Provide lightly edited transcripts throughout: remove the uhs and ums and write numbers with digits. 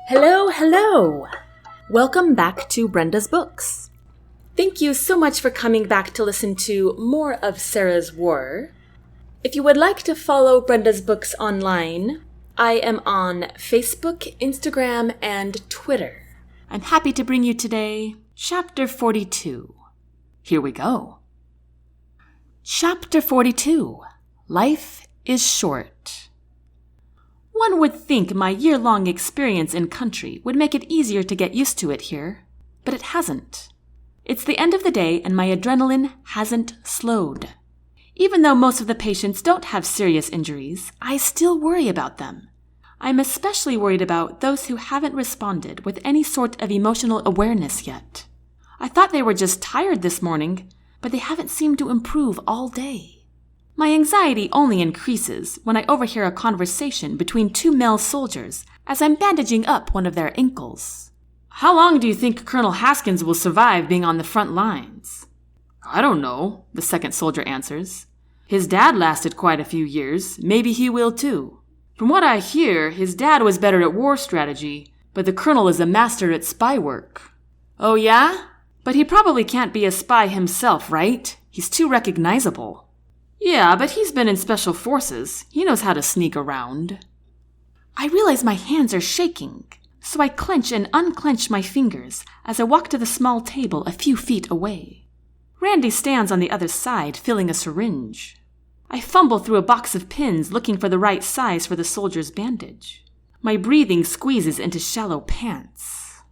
Hello, hello! Welcome back to Brenda's Books. Thank you so much for coming back to listen to more of Sara's War. If you would like to follow Brenda's Books online, I am on Facebook, Instagram, and Twitter. I'm happy to bring you today Chapter 42. Here we go. Chapter 42. Life is short. One would think my year-long experience in country would make it easier to get used to it here, but it hasn't. It's the end of the day and my adrenaline hasn't slowed. Even though most of the patients don't have serious injuries, I still worry about them. I'm especially worried about those who haven't responded with any sort of emotional awareness yet. I thought they were just tired this morning, but they haven't seemed to improve all day. My anxiety only increases when I overhear a conversation between two male soldiers as I'm bandaging up one of their ankles. "How long do you think Colonel Haskins will survive being on the front lines?" "I don't know," the second soldier answers. "His dad lasted quite a few years. Maybe he will too. From what I hear, his dad was better at war strategy, but the colonel is a master at spy work." "Oh yeah? But he probably can't be a spy himself, right? He's too recognizable." "Yeah, but he's been in special forces. He knows how to sneak around." I realize my hands are shaking, so I clench and unclench my fingers as I walk to the small table a few feet away. Randy stands on the other side, filling a syringe. I fumble through a box of pins looking for the right size for the soldier's bandage. My breathing squeezes into shallow pants.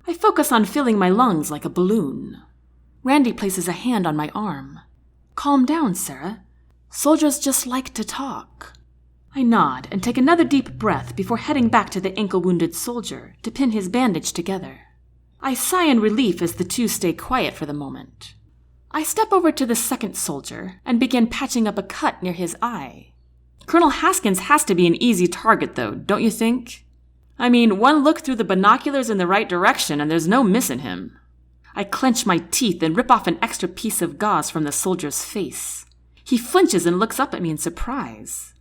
I focus on filling my lungs like a balloon. Randy places a hand on my arm. "Calm down, Sara. Soldiers just like to talk." I nod and take another deep breath before heading back to the ankle-wounded soldier to pin his bandage together. I sigh in relief as the two stay quiet for the moment. I step over to the second soldier and begin patching up a cut near his eye. Colonel Haskins has to be an easy target, though, don't you think? I mean, one look through the binoculars in the right direction and there's no missing him. I clench my teeth and rip off an extra piece of gauze from the soldier's face. He flinches and looks up at me in surprise.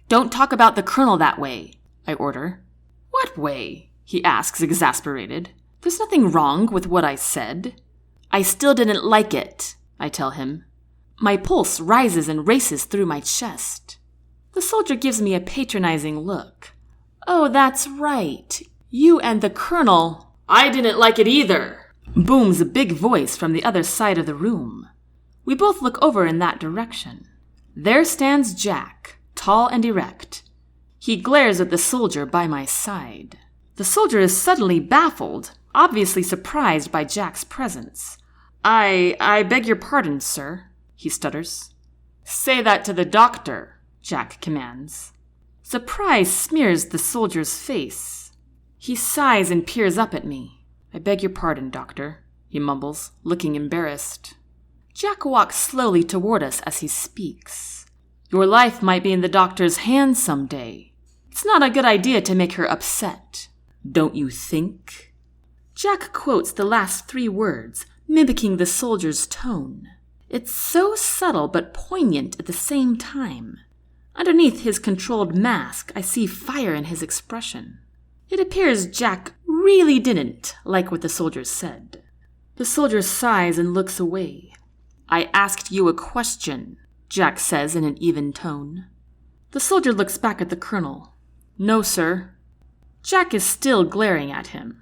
"Don't talk about the colonel that way," I order. "What way?" he asks, exasperated. "There's nothing wrong with what I said." "I still didn't like it," I tell him. My pulse rises and races through my chest. The soldier gives me a patronizing look. "Oh, that's right. You and the colonel—" "I didn't like it either," booms a big voice from the other side of the room. We both look over in that direction. There stands Jack, tall and erect. He glares at the soldier by my side. The soldier is suddenly baffled, obviously surprised by Jack's presence. I beg your pardon, sir," he stutters. "Say that to the doctor," Jack commands. Surprise smears the soldier's face. He sighs and peers up at me. "I beg your pardon, doctor," he mumbles, looking embarrassed. Jack walks slowly toward us as he speaks. "Your life might be in the doctor's hands someday. It's not a good idea to make her upset. Don't you think?" Jack quotes the last three words, mimicking the soldier's tone. It's so subtle but poignant at the same time. Underneath his controlled mask, I see fire in his expression. It appears Jack really didn't like what the soldier said. The soldier sighs and looks away. "I asked you a question," Jack says in an even tone. The soldier looks back at the colonel. "No, sir." Jack is still glaring at him.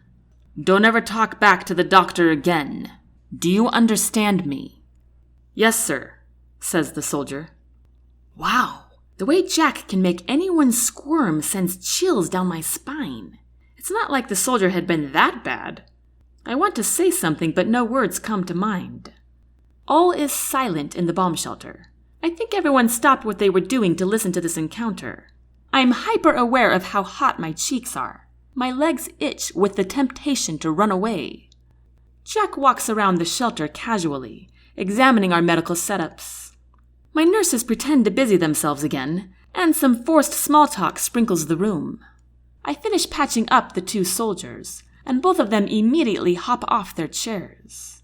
"Don't ever talk back to the doctor again. Do you understand me?" "Yes, sir," says the soldier. Wow, the way Jack can make anyone squirm sends chills down my spine. It's not like the soldier had been that bad. I want to say something, but no words come to mind. All is silent in the bomb shelter. I think everyone stopped what they were doing to listen to this encounter. I'm hyper-aware of how hot my cheeks are. My legs itch with the temptation to run away. Jack walks around the shelter casually, examining our medical setups. My nurses pretend to busy themselves again, and some forced small talk sprinkles the room. I finish patching up the two soldiers, and both of them immediately hop off their chairs.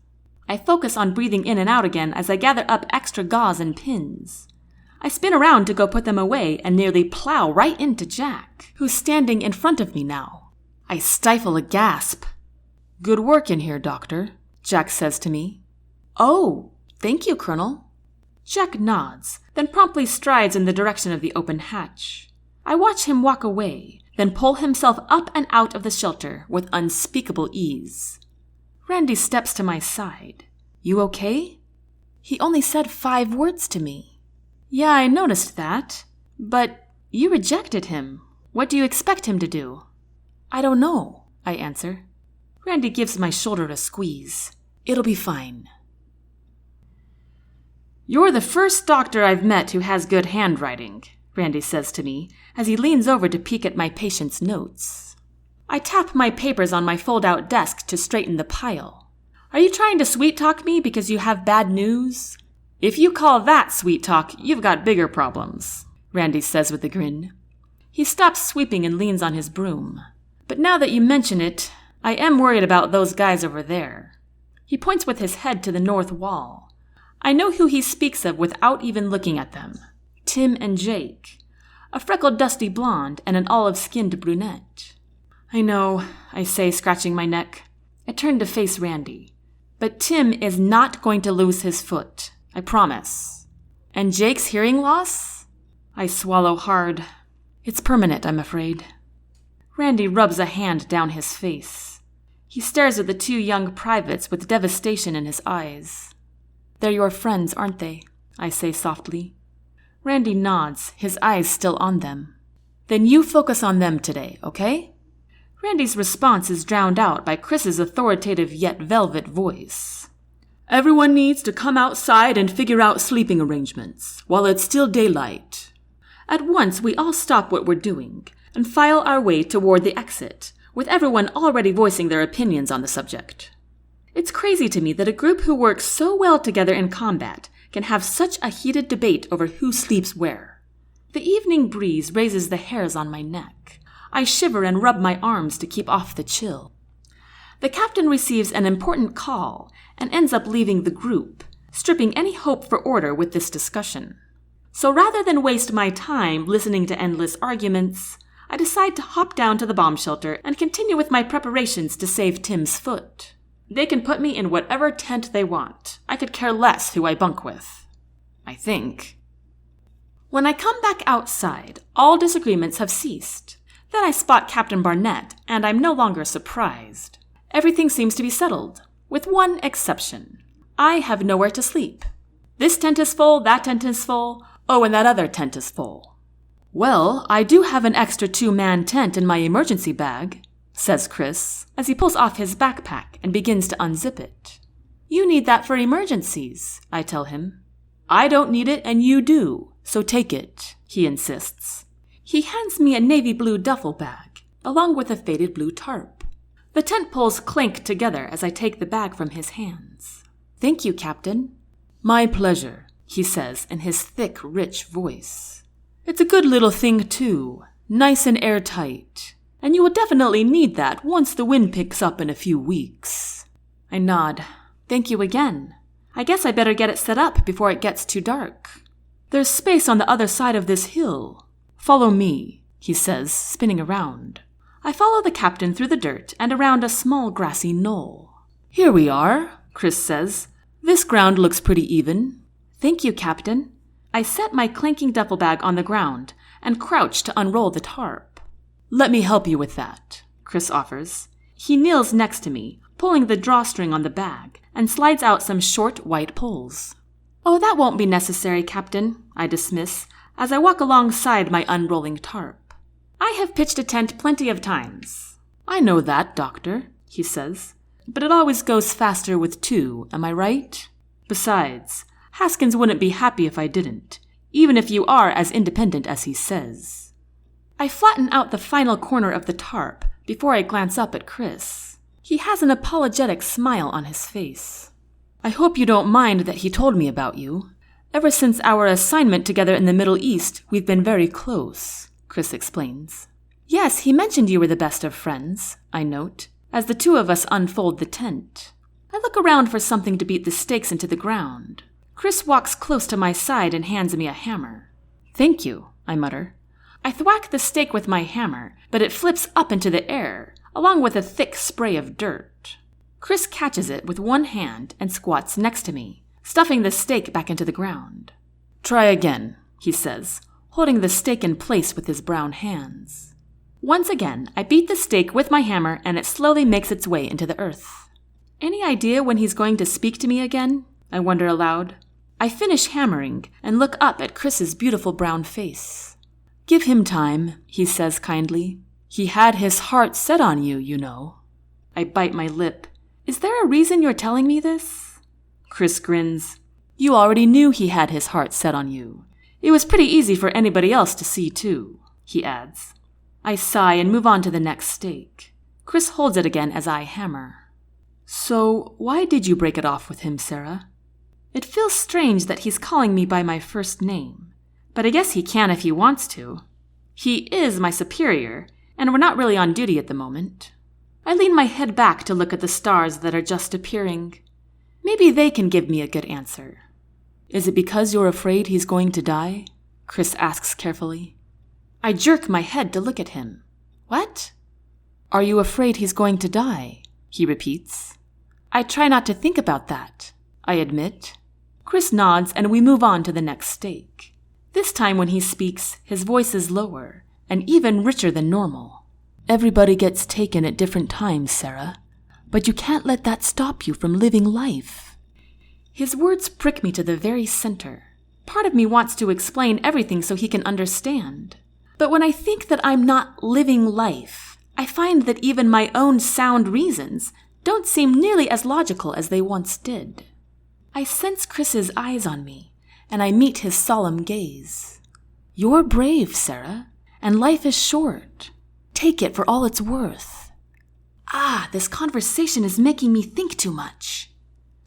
I focus on breathing in and out again as I gather up extra gauze and pins. I spin around to go put them away and nearly plow right into Jack, who's standing in front of me now. I stifle a gasp. "Good work in here, Doctor," Jack says to me. "Oh, thank you, Colonel." Jack nods, then promptly strides in the direction of the open hatch. I watch him walk away, then pull himself up and out of the shelter with unspeakable ease. Randy steps to my side. "You okay?" He only said 5 words to me. "Yeah, I noticed that. But you rejected him. What do you expect him to do?" "I don't know," I answer. Randy gives my shoulder a squeeze. "It'll be fine." "You're the first doctor I've met who has good handwriting," Randy says to me as he leans over to peek at my patient's notes. I tap my papers on my fold-out desk to straighten the pile. "Are you trying to sweet-talk me because you have bad news?" "If you call that sweet-talk, you've got bigger problems," Randy says with a grin. He stops sweeping and leans on his broom. "But now that you mention it, I am worried about those guys over there." He points with his head to the north wall. I know who he speaks of without even looking at them. Tim and Jake. A freckled dusty blonde and an olive-skinned brunette. "I know," I say, scratching my neck. I turn to face Randy. "But Tim is not going to lose his foot. I promise." "And Jake's hearing loss?" I swallow hard. "It's permanent, I'm afraid." Randy rubs a hand down his face. He stares at the 2 young privates with devastation in his eyes. "They're your friends, aren't they?" I say softly. Randy nods, his eyes still on them. "Then you focus on them today, okay?" Randy's response is drowned out by Chris's authoritative yet velvet voice. "Everyone needs to come outside and figure out sleeping arrangements while it's still daylight." At once, we all stop what we're doing and file our way toward the exit, with everyone already voicing their opinions on the subject. It's crazy to me that a group who works so well together in combat can have such a heated debate over who sleeps where. The evening breeze raises the hairs on my neck. I shiver and rub my arms to keep off the chill. The captain receives an important call and ends up leaving the group, stripping any hope for order with this discussion. So rather than waste my time listening to endless arguments, I decide to hop down to the bomb shelter and continue with my preparations to save Tim's foot. They can put me in whatever tent they want. I could care less who I bunk with. I think. When I come back outside, all disagreements have ceased. Then I spot Captain Barnett, and I'm no longer surprised. Everything seems to be settled, with one exception. I have nowhere to sleep. This tent is full, that tent is full, oh, and that other tent is full. "Well, I do have an extra 2-man tent in my emergency bag," says Chris, as he pulls off his backpack and begins to unzip it. "You need that for emergencies," I tell him. "I don't need it and you do, so take it," he insists. He hands me a navy blue duffel bag, along with a faded blue tarp. The tent poles clink together as I take the bag from his hands. "Thank you, Captain." "My pleasure," he says in his thick, rich voice. "It's a good little thing, too, nice and airtight. And you will definitely need that once the wind picks up in a few weeks." I nod. "Thank you again. I guess I better get it set up before it gets too dark." "There's space on the other side of this hill. Follow me," he says, spinning around. I follow the captain through the dirt and around a small grassy knoll. "Here we are," Chris says. "This ground looks pretty even." "Thank you, Captain." I set my clanking duffel bag on the ground and crouch to unroll the tarp. "Let me help you with that," Chris offers. He kneels next to me, pulling the drawstring on the bag, and slides out some short white poles. "Oh, that won't be necessary, Captain," I dismiss, as I walk alongside my unrolling tarp. "I have pitched a tent plenty of times." "I know that, Doctor," he says. "But it always goes faster with 2, am I right? Besides, Haskins wouldn't be happy if I didn't, even if you are as independent as he says." I flatten out the final corner of the tarp before I glance up at Chris. He has an apologetic smile on his face. "I hope you don't mind that he told me about you. Ever since our assignment together in the Middle East, we've been very close," Chris explains. "Yes, he mentioned you were the best of friends," I note, as the 2 of us unfold the tent. I look around for something to beat the stakes into the ground. Chris walks close to my side and hands me a hammer. "Thank you," I mutter. I thwack the stake with my hammer, but it flips up into the air, along with a thick spray of dirt. Chris catches it with one hand and squats next to me, stuffing the steak back into the ground. "Try again," he says, holding the steak in place with his brown hands. Once again, I beat the steak with my hammer and it slowly makes its way into the earth. Any idea when he's going to speak to me again? I wonder aloud. I finish hammering and look up at Chris's beautiful brown face. "Give him time," he says kindly. "He had his heart set on you, you know." I bite my lip. "Is there a reason you're telling me this?" Chris grins. "You already knew he had his heart set on you. It was pretty easy for anybody else to see, too," he adds. I sigh and move on to the next steak. Chris holds it again as I hammer. "So, why did you break it off with him, Sara?" It feels strange that he's calling me by my first name, but I guess he can if he wants to. He is my superior, and we're not really on duty at the moment. I lean my head back to look at the stars that are just appearing. Maybe they can give me a good answer. "Is it because you're afraid he's going to die?" Chris asks carefully. I jerk my head to look at him. "What?" "Are you afraid he's going to die?" he repeats. I try not to think about that, I admit. Chris nods and we move on to the next steak. This time when he speaks, his voice is lower and even richer than normal. "Everybody gets taken at different times, Sara, but you can't let that stop you from living life." His words prick me to the very center. Part of me wants to explain everything so he can understand. But when I think that I'm not living life, I find that even my own sound reasons don't seem nearly as logical as they once did. I sense Chris's eyes on me, and I meet his solemn gaze. "You're brave, Sara, and life is short. Take it for all it's worth." This conversation is making me think too much.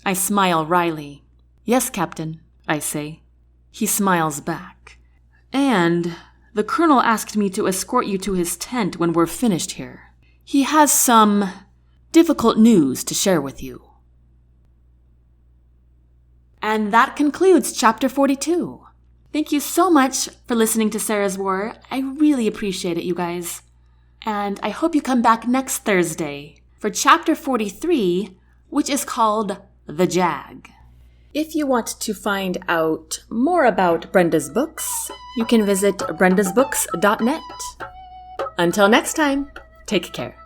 I smile wryly. "Yes, Captain," I say. He smiles back. "And the Colonel asked me to escort you to his tent when we're finished here. He has some difficult news to share with you." And that concludes Chapter 42. Thank you so much for listening to Sara's War. I really appreciate it, you guys. And I hope you come back next Thursday for Chapter 43, which is called The Jag. If you want to find out more about Brenda's books, you can visit brendasbooks.net. Until next time, take care.